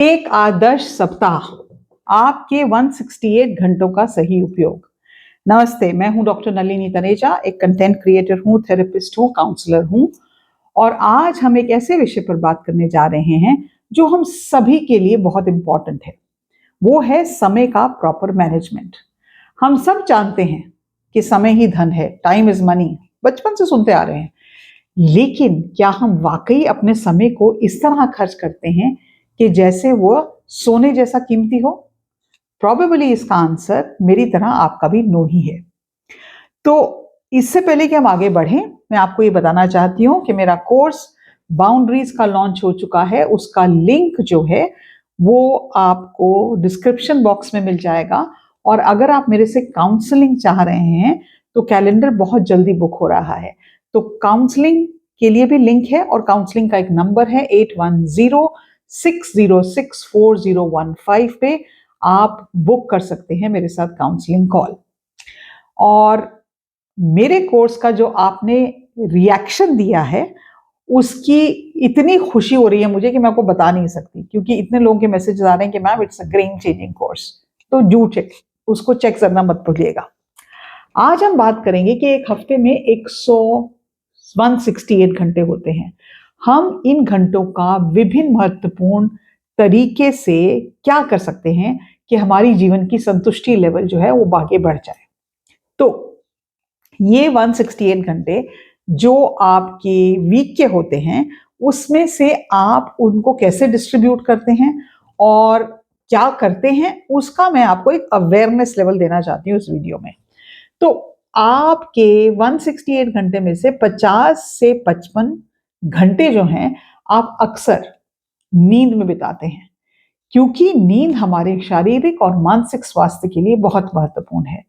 एक आदर्श सप्ताह, आपके 168 घंटों का सही उपयोग। नमस्ते, मैं हूं डॉक्टर नलिनी तनेजा, एक कंटेंट क्रिएटर हूं, थेरेपिस्ट हूं, काउंसलर हूं और आज हम एक ऐसे विषय पर बात करने जा रहे हैं जो हम सभी के लिए बहुत इंपॉर्टेंट है। वो है समय का प्रॉपर मैनेजमेंट। हम सब जानते हैं कि समय ही धन है, टाइम इज मनी, बचपन से सुनते आ रहे हैं। लेकिन क्या हम वाकई अपने समय को इस तरह खर्च करते हैं कि जैसे वो सोने जैसा कीमती हो? प्रोबेबली इसका आंसर मेरी तरह आपका भी नो ही है। तो इससे पहले कि हम आगे बढ़ें, मैं आपको ये बताना चाहती हूँ कि मेरा कोर्स बाउंड्रीज का लॉन्च हो चुका है। उसका लिंक जो है वो आपको डिस्क्रिप्शन बॉक्स में मिल जाएगा और अगर आप मेरे से काउंसलिंग चाह रहे हैं तो कैलेंडर बहुत जल्दी बुक हो रहा है। तो काउंसलिंग के लिए भी लिंक है और काउंसलिंग का एक नंबर है 8106064015 पे आप बुक कर सकते हैं मेरे साथ काउंसलिंग कॉल। और मेरे कोर्स का जो आपने रिएक्शन दिया है उसकी इतनी खुशी हो रही है मुझे कि मैं आपको बता नहीं सकती, क्योंकि इतने लोगों के मैसेज आ रहे हैं कि ma'am it's a game changing course. तो डू चेक, उसको चेक करना मत भूलिएगा। आज हम बात करेंगे कि एक हफ्ते में 168 घंटे होते हैं। हम इन घंटों का विभिन्न महत्वपूर्ण तरीके से क्या कर सकते हैं कि हमारी जीवन की संतुष्टि लेवल जो है वो आगे बढ़ जाए। तो ये 168 घंटे जो आपके वीक के होते हैं उसमें से आप उनको कैसे डिस्ट्रीब्यूट करते हैं और क्या करते हैं, उसका मैं आपको एक अवेयरनेस लेवल देना चाहती हूँ इस वीडियो में। तो आपके 168 घंटे में से 50 से 55 घंटे जो हैं आप अक्सर नींद में बिताते हैं, क्योंकि नींद हमारे शारीरिक और मानसिक स्वास्थ्य के लिए बहुत महत्वपूर्ण है।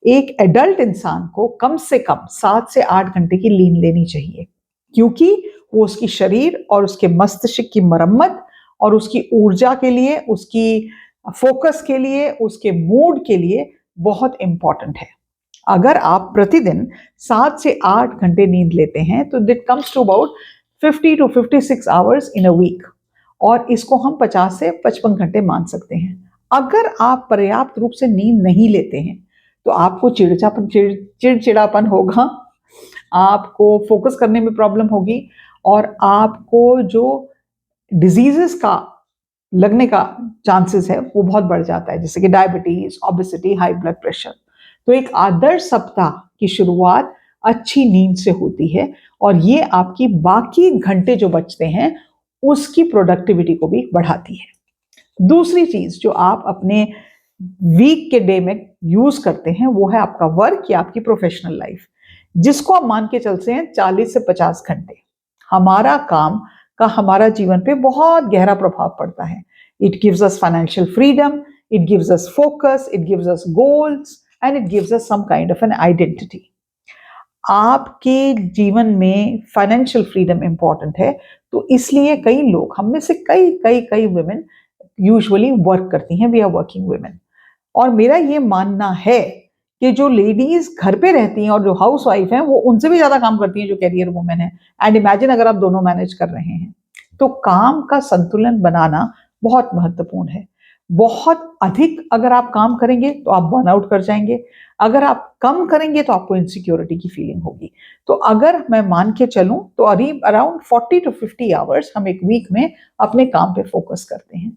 एक एडल्ट इंसान को कम से कम 7 से 8 घंटे की नींद लेनी चाहिए, क्योंकि वो उसकी शरीर और उसके मस्तिष्क की मरम्मत और उसकी ऊर्जा के लिए, उसकी फोकस के लिए, उसके मूड के लिए बहुत इंपॉर्टेंट है। अगर आप प्रतिदिन 7 से 8 घंटे नींद लेते हैं तो it comes to about 50 to 56 hours in a week और इसको हम 50 से 55 घंटे मान सकते हैं। अगर आप पर्याप्त रूप से नींद नहीं लेते हैं तो आपको चिड़चिड़ापन होगा, आपको फोकस करने में प्रॉब्लम होगी और आपको जो डिजीजेस का लगने का चांसेस है वो बहुत बढ़ जाता है, जैसे कि diabetes, obesity, high blood pressure. तो एक आदर्श सप्ताह की शुरुआत अच्छी नींद से होती है और ये आपकी बाकी घंटे जो बचते हैं उसकी प्रोडक्टिविटी को भी बढ़ाती है। दूसरी चीज जो आप अपने वीक के डे में यूज करते हैं वो है आपका वर्क या आपकी प्रोफेशनल लाइफ, जिसको आप मान के चलते हैं 40 से 50 घंटे। हमारा काम का हमारा जीवन पे बहुत गहरा प्रभाव पड़ता है। It gives us financial freedom, it gives us focus, it gives us goals and it gives us some kind of an identity. आपके जीवन में फाइनेंशियल फ्रीडम इंपॉर्टेंट है, तो इसलिए कई लोग, हम में से कई कई कई वुमेन यूजुअली वर्क करती हैं, वी आर वर्किंग वुमेन। और मेरा ये मानना है कि जो लेडीज घर पे रहती हैं और जो हाउस वाइफ हैं वो उनसे भी ज्यादा काम करती हैं जो कैरियर वुमेन है। एंड इमेजिन अगर आप दोनों मैनेज कर रहे हैं तो काम का संतुलन बनाना बहुत महत्वपूर्ण है। बहुत अधिक अगर आप काम करेंगे तो आप बर्नआउट कर जाएंगे, अगर आप कम करेंगे तो आपको इनसिक्योरिटी की फीलिंग होगी। तो अगर मैं मान के चलूं तो अराउंड 40 to 50 आवर्स हम एक वीक में अपने काम पे फोकस करते हैं।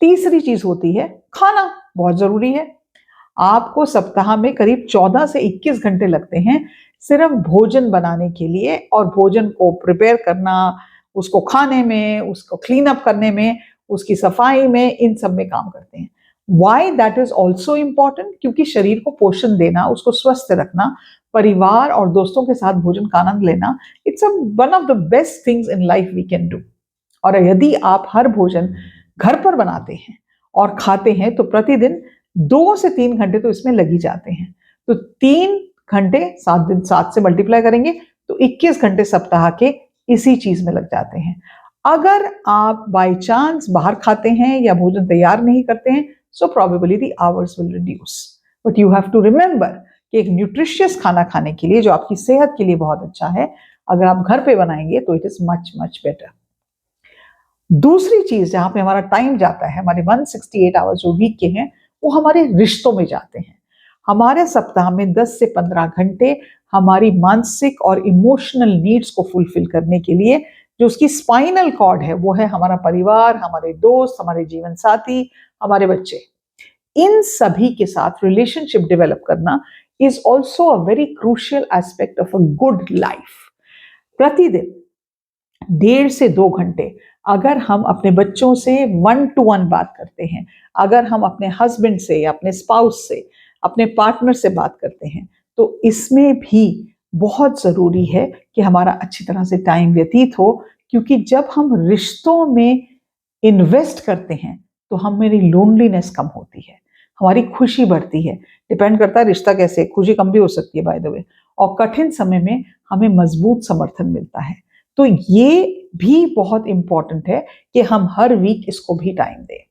तीसरी चीज होती है खाना, बहुत जरूरी है। आपको सप्ताह में करीब 14 से 21 घंटे लगते हैं सिर्फ भोजन बनाने के लिए और भोजन को प्रिपेयर करना, उसको खाने में, उसको क्लीन अप करने में, उसकी सफाई में, इन सब में काम करते हैं। Why that is also important, क्योंकि शरीर को पोषण देना, उसको स्वस्थ रखना, परिवार और दोस्तों के साथ भोजन का आनंद लेना, it's one of the best things in life we can do. और यदि आप हर भोजन घर पर बनाते हैं और खाते हैं तो प्रतिदिन 2 से 3 घंटे तो इसमें लग ही जाते हैं। तो 3 घंटे 7 दिन, 7 से मल्टीप्लाई करेंगे तो 21 घंटे सप्ताह के इसी चीज में लग जाते हैं। अगर आप बाय चांस बाहर खाते हैं या भोजन तैयार नहीं करते हैं so probably the hours will reduce, but you have to remember कि एक न्यूट्रिशियस खाना खाने के लिए जो आपकी सेहत के लिए बहुत अच्छा है, अगर आप घर पे बनाएंगे तो it is much much better. दूसरी चीज जहां पे हमारा टाइम जाता है, हमारे 168 आवर्स जो वीक के हैं, वो हमारे रिश्तों में जाते हैं। हमारे सप्ताह में 10 से 15 घंटे हमारी मानसिक और इमोशनल नीड्स को फुलफिल करने के लिए, जो उसकी स्पाइनल कॉर्ड है, वो है हमारा परिवार, हमारे दोस्त, हमारे जीवन साथी, हमारे बच्चे। इन सभी के साथ रिलेशनशिप डेवलप करना is also a very crucial aspect of a good life. प्रतिदिन 1.5 से 2 घंटे अगर हम अपने बच्चों से 1 to 1 बात करते हैं, अगर हम अपने हस्बैंड से या अपने स्पाउस से, अपने पार्टनर से बात करते हैं, तो इसमें भी बहुत जरूरी है कि हमारा अच्छी तरह से टाइम व्यतीत हो। क्योंकि जब हम रिश्तों में इन्वेस्ट करते हैं तो हमारी लोनलीनेस कम होती है, हमारी खुशी बढ़ती है। डिपेंड करता है रिश्ता कैसे, खुशी कम भी हो सकती है बाय द वे। और कठिन समय में हमें मजबूत समर्थन मिलता है। तो ये भी बहुत इंपॉर्टेंट है कि हम हर वीक इसको भी टाइम दें।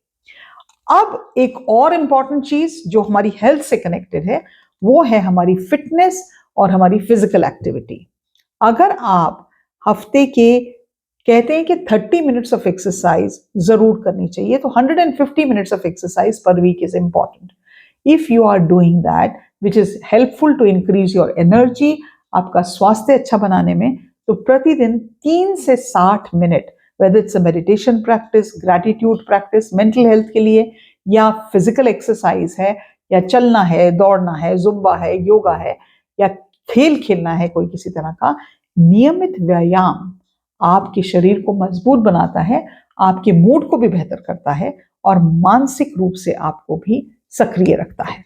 अब एक और इंपॉर्टेंट चीज जो हमारी हेल्थ से कनेक्टेड है, वो है हमारी फिटनेस और हमारी फिजिकल एक्टिविटी। अगर आप हफ्ते के, कहते हैं कि 30 मिनट्स ऑफ एक्सरसाइज जरूर करनी चाहिए, तो 150 minutes of exercise per week is important. If you are doing that which is helpful to increase your energy, आपका स्वास्थ्य अच्छा बनाने में, तो प्रतिदिन 3 से 60 minute, whether it's a meditation practice, gratitude practice mental health के लिए, या फिजिकल एक्सरसाइज है, या चलना है, दौड़ना है, जुम्बा है, योगा है, या खेल खेलना है कोई किसी तरह का, नियमित व्यायाम आपके शरीर को मजबूत बनाता है, आपके मूड को भी बेहतर करता है और मानसिक रूप से आपको भी सक्रिय रखता है।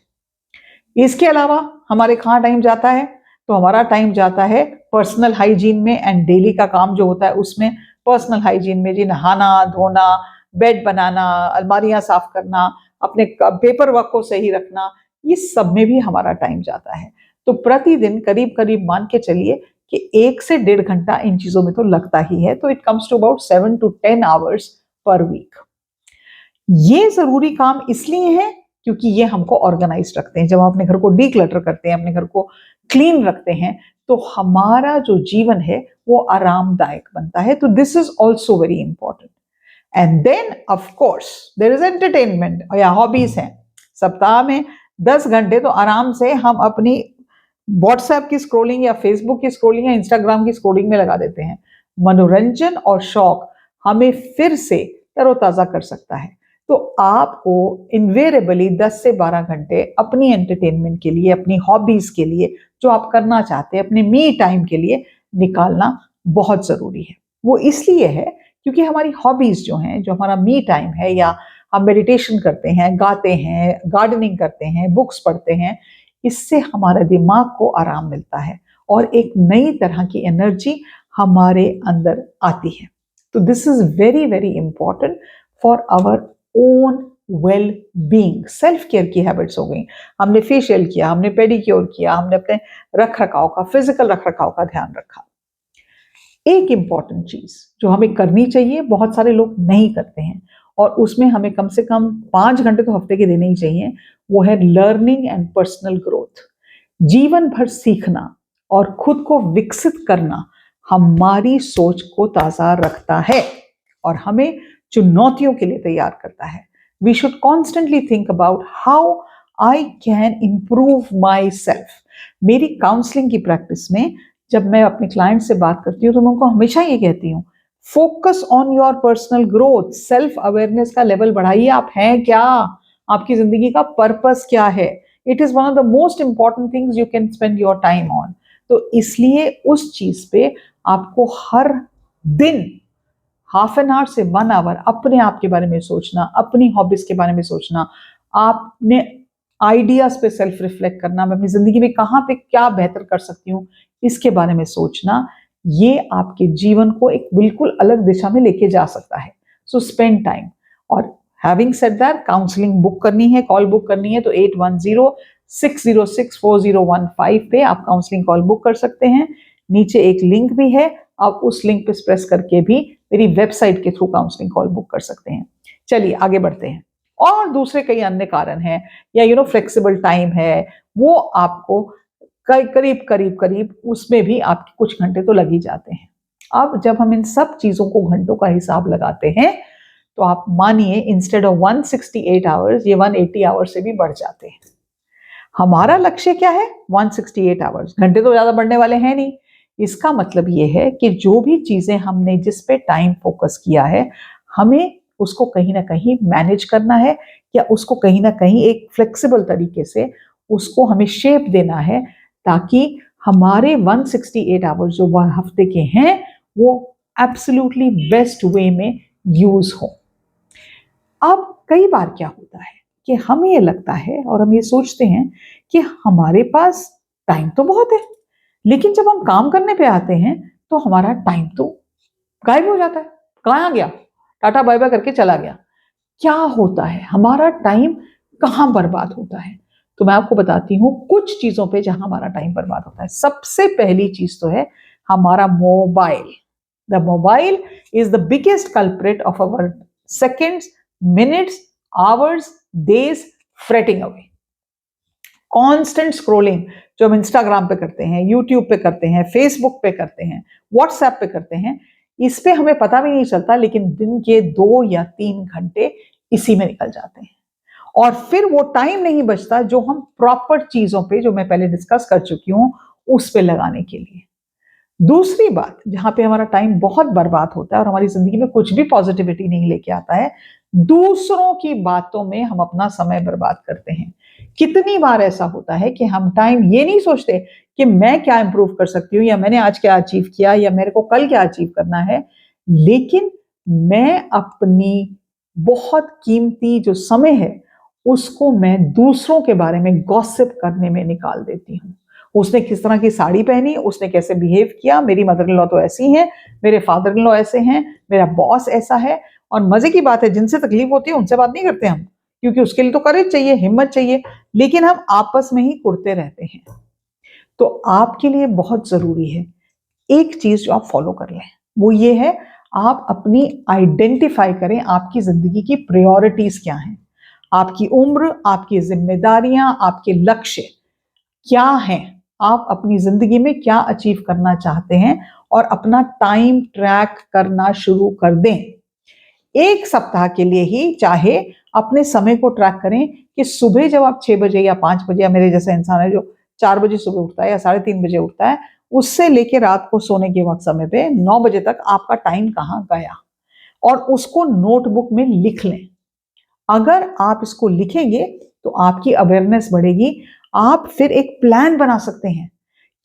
इसके अलावा हमारे कहाँ टाइम जाता है, तो हमारा टाइम जाता है पर्सनल हाइजीन में एंड डेली का काम जो होता है उसमें। पर्सनल हाइजीन में जी नहाना धोना, बेड बनाना, अलमारियां साफ करना, अपने पेपर वर्क को सही रखना, ये सब में भी हमारा टाइम जाता है। तो प्रतिदिन करीब करीब मान के चलिए कि 1 से 1.5 घंटा इन चीजों में तो लगता ही है। तो it comes to about 7 to 10 hours per week. ये जरूरी काम इसलिए है क्योंकि ये हमको ऑर्गेनाइज रखते हैं। जब हम अपने घर को डीक्लटर करते हैं, अपने घर को क्लीन रखते हैं, तो हमारा जो जीवन है वो आरामदायक बनता है। तो this is also very important. And then of course there is entertainment या हॉबीज हैं। सप्ताह में 10 घंटे तो आराम से हम अपनी व्हाट्सएप की स्क्रोलिंग या फेसबुक की स्क्रोलिंग या इंस्टाग्राम की स्क्रोलिंग में लगा देते हैं। मनोरंजन और शौक हमें फिर से तरोताजा कर सकता है। तो आपको इनवेरेबली 10 से 12 घंटे अपनी एंटरटेनमेंट के लिए, अपनी हॉबीज के लिए, जो आप करना चाहते हैं, अपने मी टाइम के लिए निकालना बहुत जरूरी है। वो इसलिए है क्योंकि हमारी हॉबीज जो हैं, जो हमारा मी टाइम है, या हम मेडिटेशन करते हैं, गाते हैं, गार्डनिंग करते हैं, बुक्स पढ़ते हैं, इससे हमारे दिमाग को आराम मिलता है और एक नई तरह की एनर्जी हमारे अंदर आती है। तो this is very very important for our own well being. Self care की हैबिट्स हो गई, हमने फेशियल किया, हमने पेडिक्योर किया, हमने अपने रख रखाव का, फिजिकल रख रखाव का ध्यान रखा। एक इंपॉर्टेंट चीज जो हमें करनी चाहिए, बहुत सारे लोग नहीं करते हैं, और उसमें हमें कम से कम 5 घंटे तो हफ्ते के देने ही चाहिए, वो है लर्निंग एंड पर्सनल ग्रोथ। जीवन भर सीखना और खुद को विकसित करना हमारी सोच को ताजा रखता है और हमें चुनौतियों के लिए तैयार करता है। We should constantly think about how I can improve myself. मेरी काउंसलिंग की प्रैक्टिस में जब मैं अपने क्लाइंट से बात करती हूँ तो मैं उनको हमेशा ये कहती हूँ, focus on your personal growth. Self awareness का लेवल बढ़ाइए। आप हैं क्या, आपकी जिंदगी का पर्पस क्या है। It is one of the most important things you can spend your time on. तो इसलिए उस चीज पे आपको हर दिन ½ एन आवर से 1 आवर अपने आप के बारे में सोचना, अपनी हॉबीज के बारे में सोचना, आपने आइडियाज पे सेल्फ रिफ्लेक्ट करना, मैं अपनी जिंदगी में कहाँ पे क्या बेहतर कर सकती हूँ, इसके बारे में सोचना, ये आपके जीवन को एक बिल्कुल अलग दिशा में लेके जा सकता है। सो स्पेंड टाइम। और having said that, counselling book करनी है, कॉल बुक करनी है, तो 8106064015 पे आप काउंसलिंग कॉल बुक कर सकते हैं। नीचे एक लिंक भी है, आप उस लिंक पे प्रेस करके भी मेरी वेबसाइट के थ्रू काउंसलिंग कॉल बुक कर सकते हैं। चलिए आगे बढ़ते हैं। और दूसरे कई अन्य कारण हैं, या फ्लेक्सिबल टाइम है, वो आपको करीब करीब करीब उसमें भी आपके कुछ घंटे तो लग ही जाते हैं। अब जब हम इन सब चीजों को घंटों का हिसाब लगाते हैं तो आप मानिए इंस्टेड ऑफ 168 आवर्स ये 180 आवर्स से भी बढ़ जाते हैं। हमारा लक्ष्य क्या है? 168 आवर्स। घंटे तो ज्यादा बढ़ने वाले हैं नहीं। इसका मतलब ये है कि जो भी चीजें हमने जिस पे टाइम फोकस किया है, हमें उसको कहीं ना कहीं मैनेज करना है, या उसको कहीं ना कहीं एक फ्लेक्सिबल तरीके से उसको हमें शेप देना है, ताकि हमारे 168 आवर्स जो हफ्ते के हैं वो एब्सोल्युटली बेस्ट वे में यूज हो। अब कई बार क्या होता है कि हमें ये लगता है और हम ये सोचते हैं कि हमारे पास टाइम तो बहुत है, लेकिन जब हम काम करने पे आते हैं तो हमारा टाइम तो गायब हो जाता है। कहाँ गया? टाटा बाय बाय करके चला गया। क्या होता है? हमारा टाइम कहाँ बर्बाद होता है? तो मैं आपको बताती हूँ कुछ चीजों पे जहां हमारा टाइम बर्बाद होता है। सबसे पहली चीज तो है हमारा mobile. The mobile is the biggest culprit of our seconds, minutes, hours, days fretting away. Constant scrolling जो हम इंस्टाग्राम पे करते हैं, यूट्यूब पे करते हैं, फेसबुक पे करते हैं, व्हाट्सएप पे करते हैं, इस पे हमें पता भी नहीं चलता, लेकिन दिन के 2 या 3 घंटे इसी में निकल जाते हैं। और फिर वो टाइम नहीं बचता जो हम प्रॉपर चीजों पे, जो मैं पहले डिस्कस कर चुकी हूं, उस पे लगाने के लिए। दूसरी बात जहां पे हमारा टाइम बहुत बर्बाद होता है और हमारी जिंदगी में कुछ भी पॉजिटिविटी नहीं लेके आता है, दूसरों की बातों में हम अपना समय बर्बाद करते हैं। कितनी बार ऐसा होता है कि हम टाइम ये नहीं सोचते कि मैं क्या इंप्रूव कर सकती हूँ, या मैंने आज क्या अचीव किया, या मेरे को कल क्या अचीव करना है, लेकिन मैं अपनी बहुत कीमती जो समय है उसको मैं दूसरों के बारे में गॉसिप करने में निकाल देती हूँ। उसने किस तरह की साड़ी पहनी, उसने कैसे बिहेव किया, मेरी मदर इन लॉ तो ऐसी हैं, मेरे फादर इन लॉ ऐसे हैं, मेरा बॉस ऐसा है। और मजे की बात है, जिनसे तकलीफ होती है उनसे बात नहीं करते हम, क्योंकि उसके लिए तो करेज चाहिए, हिम्मत चाहिए, लेकिन हम आपस में ही कुड़ते रहते हैं। तो आपके लिए बहुत जरूरी है एक चीज जो आप फॉलो कर लें, वो ये है, आप अपनी आइडेंटिफाई करें आपकी जिंदगी की प्रायोरिटीज क्या हैं। आपकी उम्र, आपकी जिम्मेदारियां, आपके लक्ष्य क्या हैं, आप अपनी जिंदगी में क्या अचीव करना चाहते हैं, और अपना टाइम ट्रैक करना शुरू कर दें। एक सप्ताह के लिए ही चाहे अपने समय को ट्रैक करें कि सुबह जब आप 6 बजे या 5 बजे, या मेरे जैसा इंसान है जो 4 बजे सुबह उठता है या 3:30 बजे उठता है, उससे लेके रात को सोने के वक्त समय पे 9 बजे तक आपका टाइम कहाँ गया, और उसको नोटबुक में लिख लें। अगर आप इसको लिखेंगे तो आपकी अवेयरनेस बढ़ेगी। आप फिर एक प्लान बना सकते हैं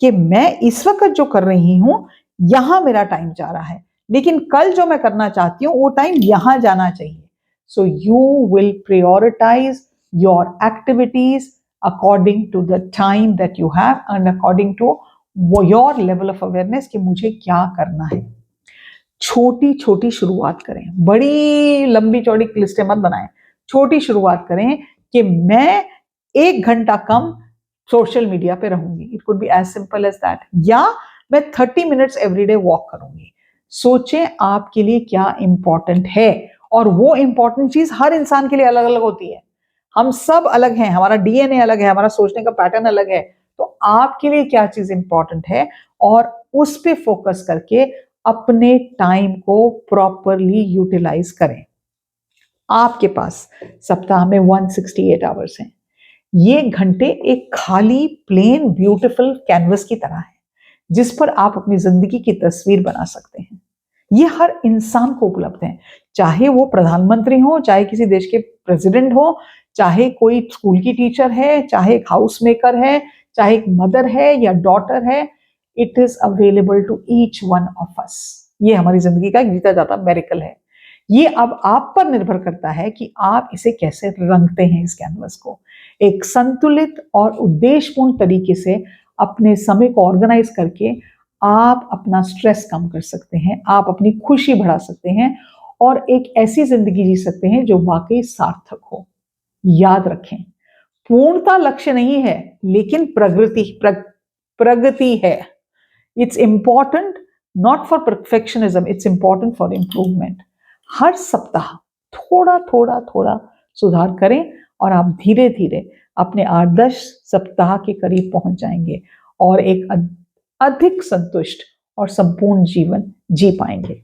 कि मैं इस वक्त जो कर रही हूं यहां मेरा टाइम जा रहा है, लेकिन कल जो मैं करना चाहती हूँ वो टाइम यहां जाना चाहिए। So you will prioritise your activities according to the time that you have and according to your level of awareness कि मुझे क्या करना है। छोटी छोटी शुरुआत करें, बड़ी लंबी चौड़ी लिस्टें मत बनाएं। छोटी शुरुआत करें कि मैं 1 घंटा कम सोशल मीडिया पे रहूंगी, it could be as simple as that, या मैं 30 मिनट्स एवरीडे वॉक करूंगी। सोचें आपके लिए क्या इंपॉर्टेंट है, और वो इंपॉर्टेंट चीज हर इंसान के लिए अलग अलग होती है। हम सब अलग हैं, हमारा डीएनए अलग है, हमारा सोचने का पैटर्न अलग है। तो आपके लिए क्या चीज इंपॉर्टेंट है, और उस पर फोकस करके अपने टाइम को प्रॉपरली यूटिलाइज करें। आपके पास सप्ताह में 168 आवर्स हैं। ये घंटे एक खाली प्लेन ब्यूटीफुल कैनवस की तरह है जिस पर आप अपनी जिंदगी की तस्वीर बना सकते हैं। ये हर इंसान को उपलब्ध है, चाहे वो प्रधानमंत्री हो, चाहे किसी देश के प्रेसिडेंट हो, चाहे कोई स्कूल की टीचर है, चाहे एक हाउस मेकर है, चाहे एक मदर है या डॉटर है। It is available to each one of us. ये हमारी जिंदगी का एक जीता जाता मेरिकल है। ये अब आप पर निर्भर करता है कि आप इसे कैसे रंगते हैं, इस कैनवस को एक संतुलित और उद्देश्यपूर्ण तरीके से अपने समय को ऑर्गेनाइज करके आप अपना स्ट्रेस कम कर सकते हैं, आप अपनी खुशी बढ़ा सकते हैं, और एक ऐसी जिंदगी जी सकते हैं जो वाकई सार्थक हो। याद रखें, पूर्णता लक्ष्य नहीं है, लेकिन प्रगति है। It's important not for perfectionism, it's important for improvement. हर सप्ताह थोड़ा थोड़ा थोड़ा सुधार करें, और आप धीरे धीरे अपने आदर्श सप्ताह के करीब पहुंच जाएंगे, और एक अधिक संतुष्ट और संपूर्ण जीवन जी पाएंगे।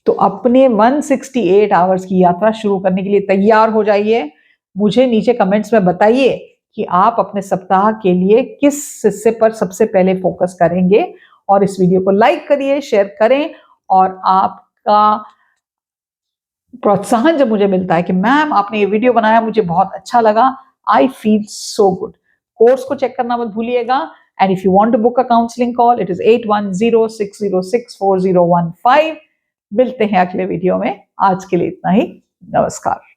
तो अपने 168 आवर्स की यात्रा शुरू करने के लिए तैयार हो जाइए। मुझे नीचे कमेंट्स में बताइए कि आप अपने सप्ताह के लिए किस हिस्से पर सबसे पहले फोकस करेंगे, और इस वीडियो को लाइक करिए, शेयर करें। और आपका प्रोत्साहन जब मुझे मिलता है कि मैम आपने ये वीडियो बनाया, मुझे बहुत अच्छा लगा, I feel so good. Course को चेक करना मत भूलिएगा। And if you want to book a counselling call, it is 8106064015। मिलते हैं अगले वीडियो में। आज के लिए इतना ही। नमस्कार।